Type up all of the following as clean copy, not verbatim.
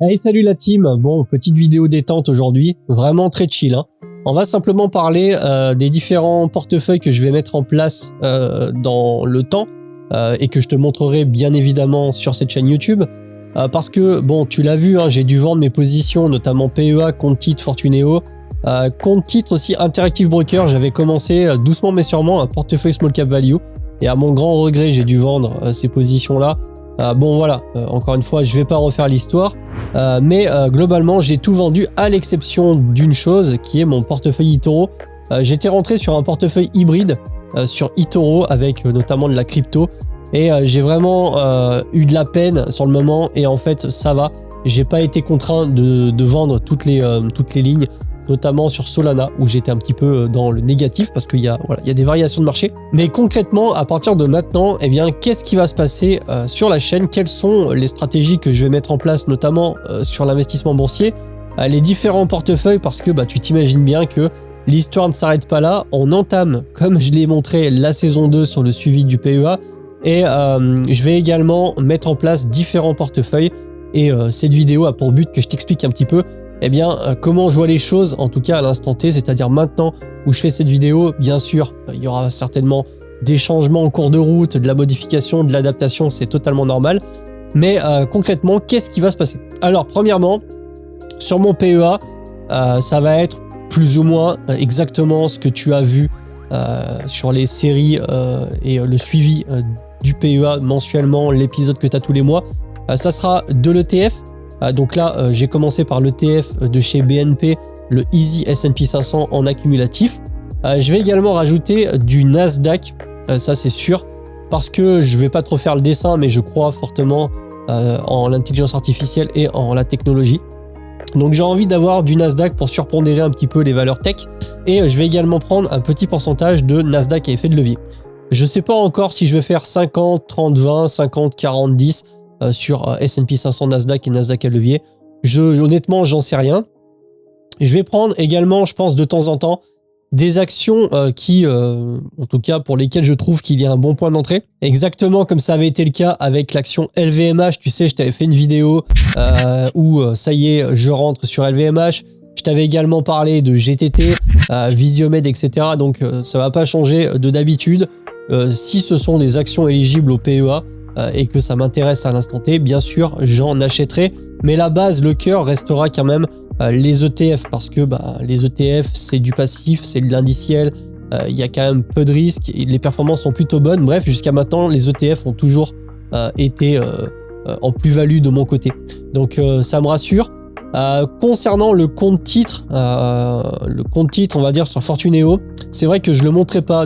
Hey, salut la team. Bon, petite vidéo détente aujourd'hui, vraiment très chill, hein. On va simplement parler des différents portefeuilles que je vais mettre en place dans le temps et que je te montrerai bien évidemment sur cette chaîne YouTube. Parce que, bon, tu l'as vu, hein, j'ai dû vendre mes positions, notamment PEA, compte titre, Fortuneo. Compte titre aussi Interactive Broker, j'avais commencé doucement mais sûrement un portefeuille Small Cap Value. Et à mon grand regret, j'ai dû vendre ces positions-là. Bon voilà, encore une fois, je vais pas refaire l'histoire, mais globalement, j'ai tout vendu à l'exception d'une chose qui est mon portefeuille eToro. J'étais rentré sur un portefeuille hybride sur eToro avec notamment de la crypto et j'ai vraiment eu de la peine sur le moment et en fait, ça va. J'ai pas été contraint de vendre toutes les lignes, notamment sur Solana où j'étais un petit peu dans le négatif parce qu'il y a des variations de marché. Mais concrètement, à partir de maintenant, eh bien, qu'est-ce qui va se passer sur la chaîne? Quelles sont les stratégies que je vais mettre en place, notamment sur l'investissement boursier, les différents portefeuilles, parce que tu t'imagines bien que l'histoire ne s'arrête pas là. On entame, comme je l'ai montré, la saison 2 sur le suivi du PEA et je vais également mettre en place différents portefeuilles et cette vidéo a pour but que je t'explique un petit peu comment je vois les choses, en tout cas à l'instant T, c'est-à-dire maintenant où je fais cette vidéo. Bien sûr, il y aura certainement des changements en cours de route, de la modification, de l'adaptation, c'est totalement normal. Mais concrètement, qu'est-ce qui va se passer? Alors, premièrement, sur mon PEA, ça va être plus ou moins exactement ce que tu as vu sur les séries et le suivi du PEA mensuellement, l'épisode que tu as tous les mois. Ça sera de l'ETF. Donc là, j'ai commencé par l'ETF de chez BNP, le Easy S&P 500 en accumulatif. Je vais également rajouter du Nasdaq, ça c'est sûr, parce que je vais pas trop faire le dessin, mais je crois fortement en l'intelligence artificielle et en la technologie. Donc j'ai envie d'avoir du Nasdaq pour surpondérer un petit peu les valeurs tech. Et je vais également prendre un petit pourcentage de Nasdaq à effet de levier. Je sais pas encore si je vais faire 50, 30, 20, 50, 40, 10... sur S&P 500, Nasdaq et Nasdaq à levier. Honnêtement, j'en sais rien. Je vais prendre également, je pense, de temps en temps, des actions qui, en tout cas, pour lesquelles je trouve qu'il y a un bon point d'entrée. Exactement comme ça avait été le cas avec l'action LVMH. Tu sais, je t'avais fait une vidéo où, ça y est, je rentre sur LVMH. Je t'avais également parlé de GTT, Visiomed, etc. Donc, ça va pas changer de d'habitude. Si ce sont des actions éligibles au PEA, et que ça m'intéresse à l'instant T, bien sûr, j'en achèterai. Mais la base, le cœur restera quand même les ETF parce que les ETF, c'est du passif, c'est de l'indiciel. Il y a quand même peu de risques et les performances sont plutôt bonnes. Bref, jusqu'à maintenant, les ETF ont toujours été en plus-value de mon côté. Donc, ça me rassure. Concernant le compte titre, on va dire sur Fortuneo, c'est vrai que je le montrerai pas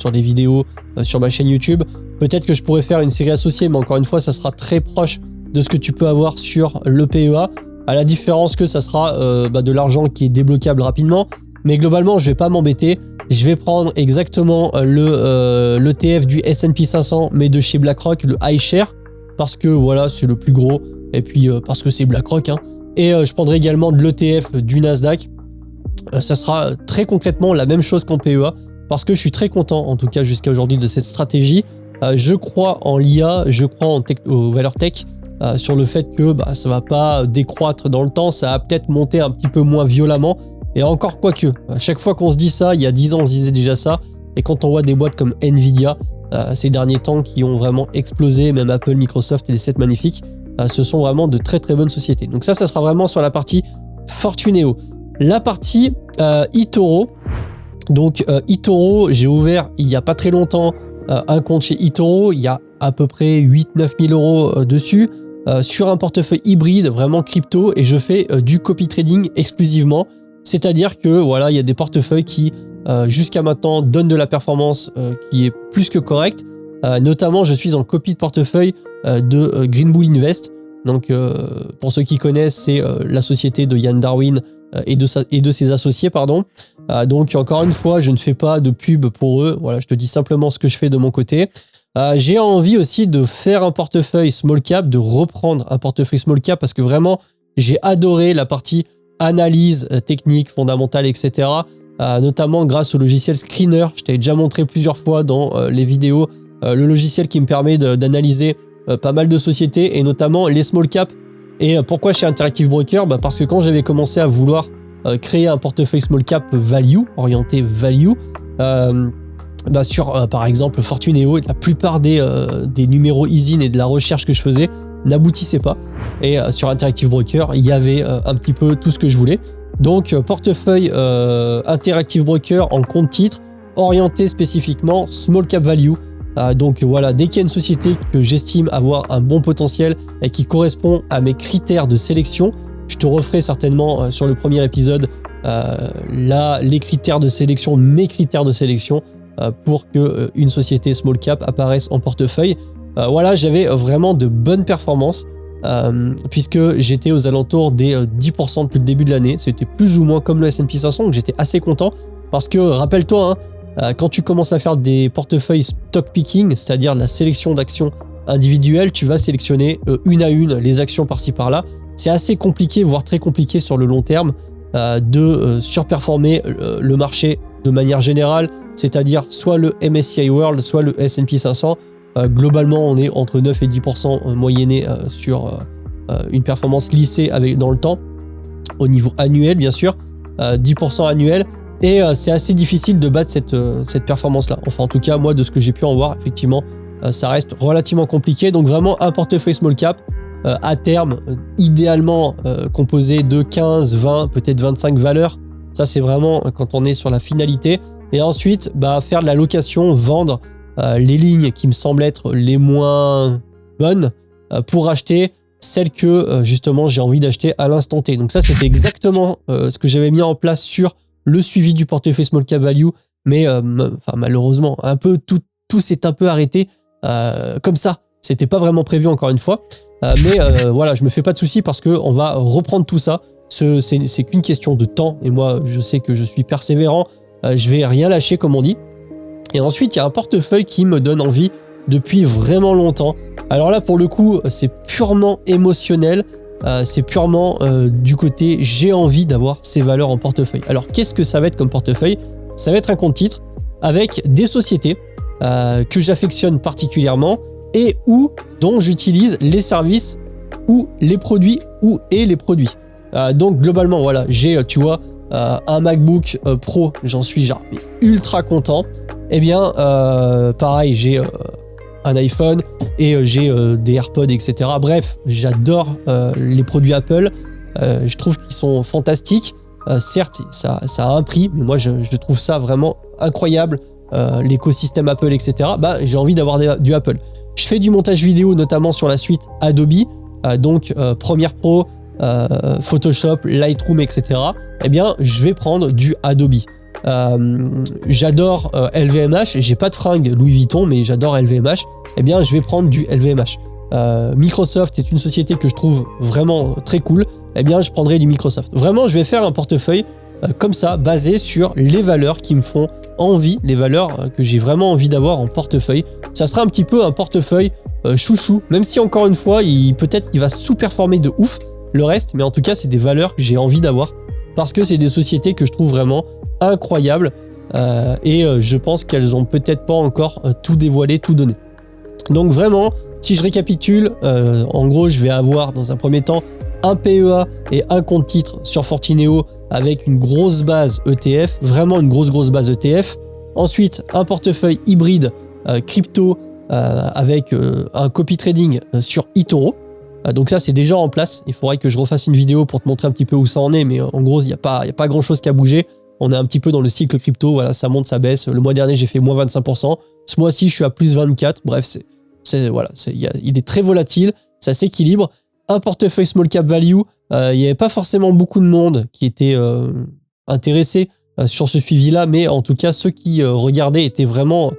sur les vidéos sur ma chaîne YouTube. Peut-être que je pourrais faire une série associée, mais encore une fois, ça sera très proche de ce que tu peux avoir sur le PEA, à la différence que ça sera de l'argent qui est débloquable rapidement. Mais globalement, je vais pas m'embêter. Je vais prendre exactement l'ETF du S&P 500, mais de chez BlackRock, le iShare, parce que voilà, c'est le plus gros, et puis parce que c'est BlackRock, hein. Et je prendrai également de l'ETF du Nasdaq. Ça sera très concrètement la même chose qu'en PEA, parce que je suis très content, en tout cas jusqu'à aujourd'hui, de cette stratégie. Je crois en l'IA, je crois aux valeurs tech, sur le fait que ça va pas décroître dans le temps, ça va peut-être monter un petit peu moins violemment. Et encore quoique, à chaque fois qu'on se dit ça, il y a 10 ans on se disait déjà ça, et quand on voit des boîtes comme Nvidia, ces derniers temps qui ont vraiment explosé, même Apple, Microsoft et les 7 magnifiques, ce sont vraiment de très très bonnes sociétés. Donc ça sera vraiment sur la partie Fortuneo. La partie eToro, donc eToro, j'ai ouvert il y a pas très longtemps un compte chez eToro, il y a à peu près 8-9 000 euros dessus, sur un portefeuille hybride, vraiment crypto, et je fais du copy trading exclusivement. C'est-à-dire que voilà, il y a des portefeuilles qui, jusqu'à maintenant, donnent de la performance qui est plus que correcte. Notamment, je suis en copie de portefeuille de Green Bull Invest. Donc, pour ceux qui connaissent, c'est la société de Yann Darwin et de ses associés, pardon. Donc, encore une fois, je ne fais pas de pub pour eux. Voilà, je te dis simplement ce que je fais de mon côté. J'ai envie aussi de faire un portefeuille small cap, de reprendre un portefeuille small cap parce que vraiment, j'ai adoré la partie analyse technique, fondamentale, etc. Notamment grâce au logiciel Screener. Je t'avais déjà montré plusieurs fois dans les vidéos le logiciel qui me permet d'analyser pas mal de sociétés et notamment les small cap Et pourquoi chez Interactive Broker? Parce que quand j'avais commencé à vouloir créer un portefeuille small cap value, orienté value, sur par exemple Fortuneo, la plupart des numéros Easy et de la recherche que je faisais n'aboutissaient pas. Et sur Interactive Broker, il y avait un petit peu tout ce que je voulais. Donc portefeuille Interactive Broker en compte titre, orienté spécifiquement small cap value. Donc voilà, dès qu'il y a une société que j'estime avoir un bon potentiel et qui correspond à mes critères de sélection, je te referai certainement sur le premier épisode là les critères de sélection, mes critères de sélection pour que une société small cap apparaisse en portefeuille. Voilà, j'avais vraiment de bonnes performances puisque j'étais aux alentours des 10% depuis le début de l'année. C'était plus ou moins comme le S&P 500, donc j'étais assez content parce que rappelle-toi, quand tu commences à faire des portefeuilles stock picking, c'est-à-dire la sélection d'actions individuelles, tu vas sélectionner une à une les actions par-ci par-là. C'est assez compliqué, voire très compliqué sur le long terme de surperformer le marché de manière générale, c'est-à-dire soit le MSCI World, soit le S&P 500. Globalement, on est entre 9 et 10% moyenné sur une performance lissée dans le temps, au niveau annuel bien sûr, 10% annuel. Et c'est assez difficile de battre cette performance-là. Enfin, en tout cas, moi, de ce que j'ai pu en voir, effectivement, ça reste relativement compliqué. Donc vraiment, un portefeuille small cap, à terme, idéalement composé de 15, 20, peut-être 25 valeurs. Ça, c'est vraiment quand on est sur la finalité. Et ensuite, faire de la location, vendre les lignes qui me semblent être les moins bonnes pour acheter celles que, justement, j'ai envie d'acheter à l'instant T. Donc ça, c'était exactement ce que j'avais mis en place sur le suivi du portefeuille small cap value, mais malheureusement, un peu tout s'est un peu arrêté comme ça. C'était pas vraiment prévu encore une fois, mais voilà, je me fais pas de soucis parce que on va reprendre tout ça. C'est qu'une question de temps et moi, je sais que je suis persévérant. Je vais rien lâcher comme on dit. Et ensuite, il y a un portefeuille qui me donne envie depuis vraiment longtemps. Alors là, pour le coup, c'est purement émotionnel. C'est purement du côté j'ai envie d'avoir ces valeurs en portefeuille. Alors qu'est-ce que ça va être comme portefeuille? Ça va être un compte titre avec des sociétés que j'affectionne particulièrement et dont j'utilise les services ou les produits et les produits. Donc globalement voilà, j'ai tu vois un MacBook Pro, j'en suis genre ultra content. Eh bien pareil, j'ai un iPhone et j'ai des AirPods, etc. Bref, j'adore les produits Apple. Je trouve qu'ils sont fantastiques. Certes, ça a un prix, mais moi, je trouve ça vraiment incroyable. L'écosystème Apple, etc. J'ai envie d'avoir du Apple. Je fais du montage vidéo, notamment sur la suite Adobe, donc Premiere Pro, Photoshop, Lightroom, etc. Eh bien, je vais prendre du Adobe. J'adore LVMH, j'ai pas de fringues Louis Vuitton, mais j'adore LVMH. Eh bien, je vais prendre du LVMH. Microsoft est une société que je trouve vraiment très cool. Eh bien, je prendrai du Microsoft. Vraiment, je vais faire un portefeuille comme ça, basé sur les valeurs qui me font envie, les valeurs que j'ai vraiment envie d'avoir en portefeuille. Ça sera un petit peu un portefeuille chouchou, même si encore une fois, peut-être qu'il va sous-performer de ouf le reste, mais en tout cas, c'est des valeurs que j'ai envie d'avoir parce que c'est des sociétés que je trouve vraiment incroyables et je pense qu'elles ont peut-être pas encore tout dévoilé, tout donné. Donc vraiment, si je récapitule, en gros, je vais avoir dans un premier temps un PEA et un compte titre sur Fortineo avec une grosse base ETF, vraiment une grosse base ETF. Ensuite, un portefeuille hybride crypto avec un copy trading sur eToro. Donc ça, c'est déjà en place. Il faudrait que je refasse une vidéo pour te montrer un petit peu où ça en est, mais en gros, il n'y a pas grand-chose qui a bougé. On est un petit peu dans le cycle crypto, voilà, ça monte, ça baisse. Le mois dernier, j'ai fait moins 25%. Ce mois-ci, je suis à plus 24%. Bref, il est très volatile, ça s'équilibre. Un portefeuille small cap value, il n'y avait pas forcément beaucoup de monde qui était intéressé sur ce suivi-là, mais en tout cas, ceux qui regardaient étaient vraiment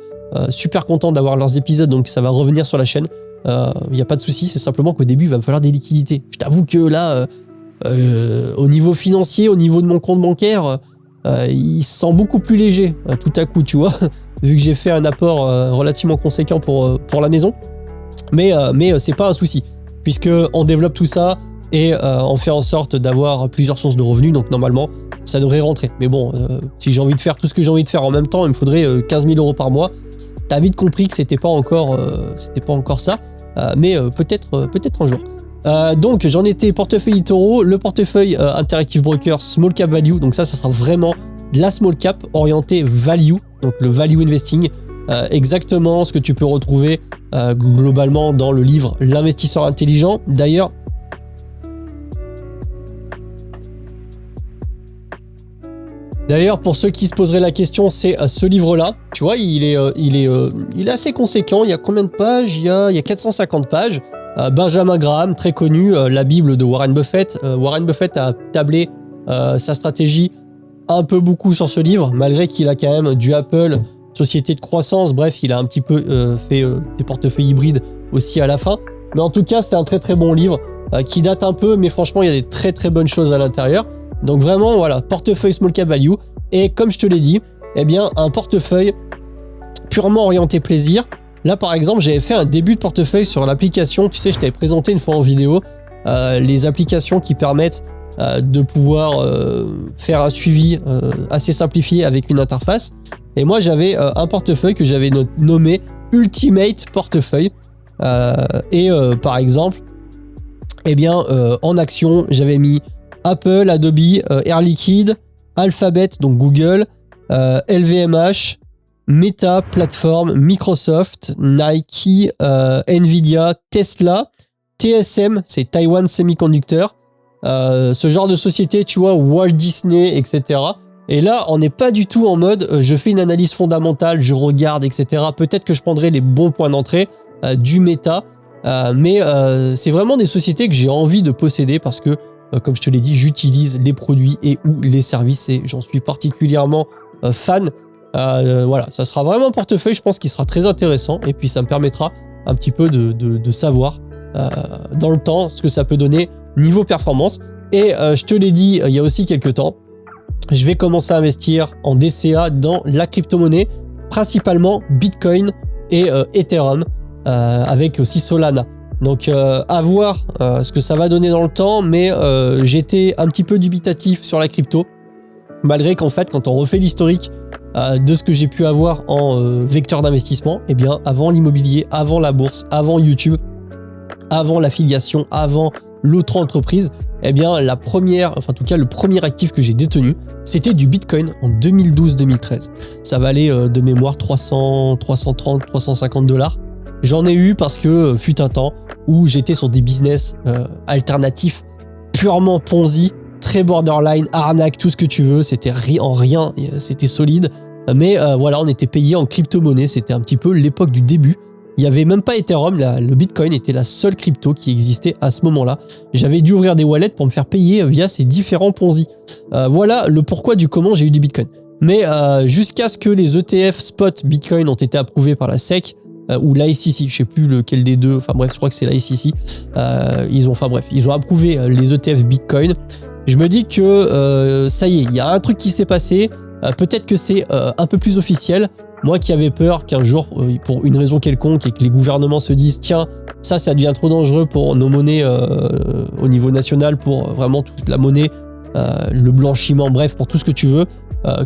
super contents d'avoir leurs épisodes, donc ça va revenir sur la chaîne. Il n'y a pas de souci, c'est simplement qu'au début, il va me falloir des liquidités. Je t'avoue que là, au niveau financier, au niveau de mon compte bancaire, il se sent beaucoup plus léger tout à coup, tu vois, vu que j'ai fait un apport relativement conséquent pour la maison. Mais c'est pas un souci, puisqu'on développe tout ça et on fait en sorte d'avoir plusieurs sources de revenus, donc normalement, ça devrait rentrer. Mais bon, si j'ai envie de faire tout ce que j'ai envie de faire en même temps, il me faudrait 15 000 € par mois. T'as vite compris que c'était pas encore ça, mais peut-être un jour. Donc j'en étais portefeuille eToro, le portefeuille Interactive Brokers Small Cap Value. Donc ça sera vraiment de la small cap orientée value, donc le value investing. Exactement ce que tu peux retrouver globalement dans le livre L'investisseur intelligent. D'ailleurs, pour ceux qui se poseraient la question, c'est ce livre-là. Tu vois, il est assez conséquent. Il y a combien de pages? Il y a 450 pages. Benjamin Graham, très connu, la Bible de Warren Buffett. Warren Buffett a tablé sa stratégie un peu beaucoup sur ce livre, malgré qu'il a quand même du Apple, société de croissance. Bref, il a un petit peu fait des portefeuilles hybrides aussi à la fin. Mais en tout cas, c'est un très très bon livre qui date un peu, mais franchement, il y a des très très bonnes choses à l'intérieur. Donc vraiment, voilà, portefeuille small cap value. Et comme je te l'ai dit, eh bien, un portefeuille purement orienté plaisir. Là, par exemple, j'avais fait un début de portefeuille sur l'application. Tu sais, je t'avais présenté une fois en vidéo les applications qui permettent de pouvoir faire un suivi assez simplifié avec une interface. Et moi, j'avais un portefeuille que j'avais nommé Ultimate Portefeuille. Par exemple, eh bien, en action, j'avais mis Apple, Adobe, Air Liquide, Alphabet, donc Google, LVMH, Meta, Platform, Microsoft, Nike, Nvidia, Tesla, TSM, c'est Taiwan Semiconductor, ce genre de société, tu vois, Walt Disney, etc. Et là, on n'est pas du tout en mode je fais une analyse fondamentale, je regarde, etc. Peut-être que je prendrai les bons points d'entrée du méta, mais c'est vraiment des sociétés que j'ai envie de posséder parce que comme je te l'ai dit, j'utilise les produits et ou les services et j'en suis particulièrement fan. Voilà, ça sera vraiment un portefeuille, je pense, qui sera très intéressant et puis ça me permettra un petit peu de savoir dans le temps ce que ça peut donner niveau performance. Et je te l'ai dit il y a aussi quelques temps, je vais commencer à investir en DCA dans la crypto-monnaie, principalement Bitcoin et Ethereum, avec aussi Solana. Donc à voir ce que ça va donner dans le temps, mais j'étais un petit peu dubitatif sur la crypto, malgré qu'en fait quand on refait l'historique de ce que j'ai pu avoir en vecteur d'investissement, eh bien avant l'immobilier, avant la bourse, avant YouTube, avant l'affiliation, avant l'autre entreprise, eh bien la première, enfin en tout cas le premier actif que j'ai détenu, c'était du Bitcoin en 2012-2013. Ça valait de mémoire 330, 350 $. J'en ai eu parce que fut un temps où j'étais sur des business alternatifs, purement Ponzi, très borderline, arnaque, tout ce que tu veux, c'était en rien, c'était solide. Mais voilà, on était payé en crypto-monnaie, c'était un petit peu l'époque du début. Il n'y avait même pas Ethereum, le Bitcoin était la seule crypto qui existait à ce moment-là. J'avais dû ouvrir des wallets pour me faire payer via ces différents Ponzi. Voilà le pourquoi du comment j'ai eu du Bitcoin. Mais jusqu'à ce que les ETF spot Bitcoin ont été approuvés par la SEC, ou l'ICC, je sais plus lequel des deux, enfin bref, je crois que c'est l'ICC, ils ont approuvé les ETF Bitcoin. Je me dis que ça y est, il y a un truc qui s'est passé, peut-être que c'est un peu plus officiel. Moi qui avais peur qu'un jour, pour une raison quelconque, et que les gouvernements se disent tiens, ça devient trop dangereux pour nos monnaies au niveau national, pour vraiment toute la monnaie, le blanchiment, bref, pour tout ce que tu veux,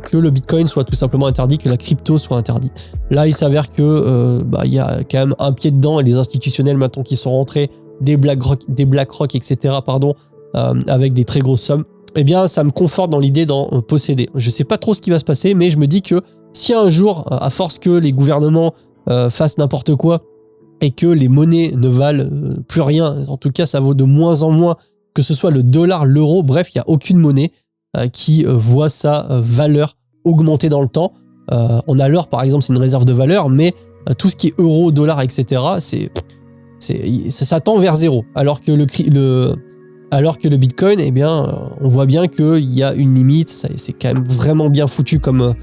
que le Bitcoin soit tout simplement interdit, que la crypto soit interdite. Là, il s'avère que il y a quand même un pied dedans et les institutionnels maintenant qui sont rentrés, des BlackRock, etc. Avec des très grosses sommes. Eh bien, ça me conforte dans l'idée d'en posséder. Je sais pas trop ce qui va se passer, mais je me dis que si un jour, à force que les gouvernements fassent n'importe quoi et que les monnaies ne valent plus rien, en tout cas, ça vaut de moins en moins, que ce soit le dollar, l'euro, bref, il n'y a aucune monnaie qui voit sa valeur augmenter dans le temps. On a l'or, par exemple, c'est une réserve de valeur, mais tout ce qui est euro, dollar, etc., ça tend vers zéro. Alors que le Bitcoin, eh bien, on voit bien qu'il y a une limite, c'est quand même vraiment bien foutu comme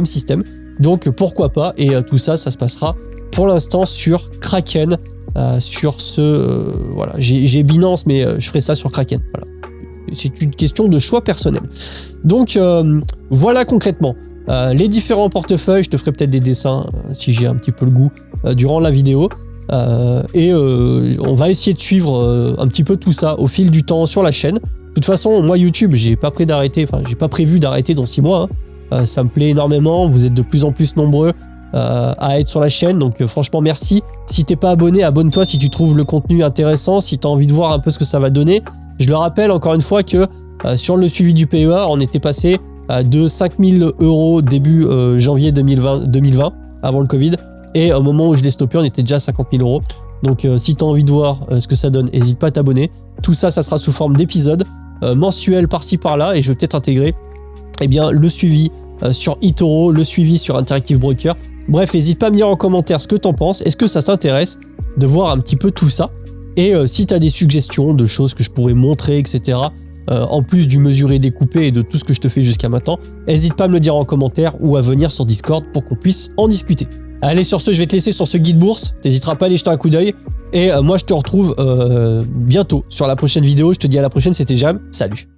système. Donc pourquoi pas, et tout ça se passera pour l'instant sur Kraken, sur voilà, j'ai Binance, mais je ferai ça sur Kraken. Voilà. C'est une question de choix personnel. Donc voilà concrètement les différents portefeuilles. Je te ferai peut-être des dessins si j'ai un petit peu le goût durant la vidéo. On va essayer de suivre un petit peu tout ça au fil du temps sur la chaîne. De toute façon, moi YouTube, j'ai pas prévu d'arrêter dans 6 mois. Ça me plaît énormément. Vous êtes de plus en plus nombreux à être sur la chaîne. Donc franchement merci. Si t'es pas abonné, abonne-toi si tu trouves le contenu intéressant, si tu as envie de voir un peu ce que ça va donner. Je le rappelle encore une fois que sur le suivi du PEA, on était passé de 5 000 € début janvier 2020, avant le Covid. Et au moment où je l'ai stoppé, on était déjà à 50 000 €. Donc si tu as envie de voir ce que ça donne, n'hésite pas à t'abonner. Tout ça, ça sera sous forme d'épisodes mensuels par-ci par-là. Et je vais peut-être intégrer le suivi sur eToro, le suivi sur Interactive Broker. Bref, n'hésite pas à me dire en commentaire ce que tu en penses. Est-ce que ça t'intéresse de voir un petit peu tout ça? Et si tu as des suggestions de choses que je pourrais montrer, etc., en plus du mesuré découpé et de tout ce que je te fais jusqu'à maintenant, n'hésite pas à me le dire en commentaire ou à venir sur Discord pour qu'on puisse en discuter. Allez, sur ce, je vais te laisser sur ce guide bourse. T'hésiteras pas à aller jeter un coup d'œil. Et moi, je te retrouve bientôt sur la prochaine vidéo. Je te dis à la prochaine, c'était Jam. Salut!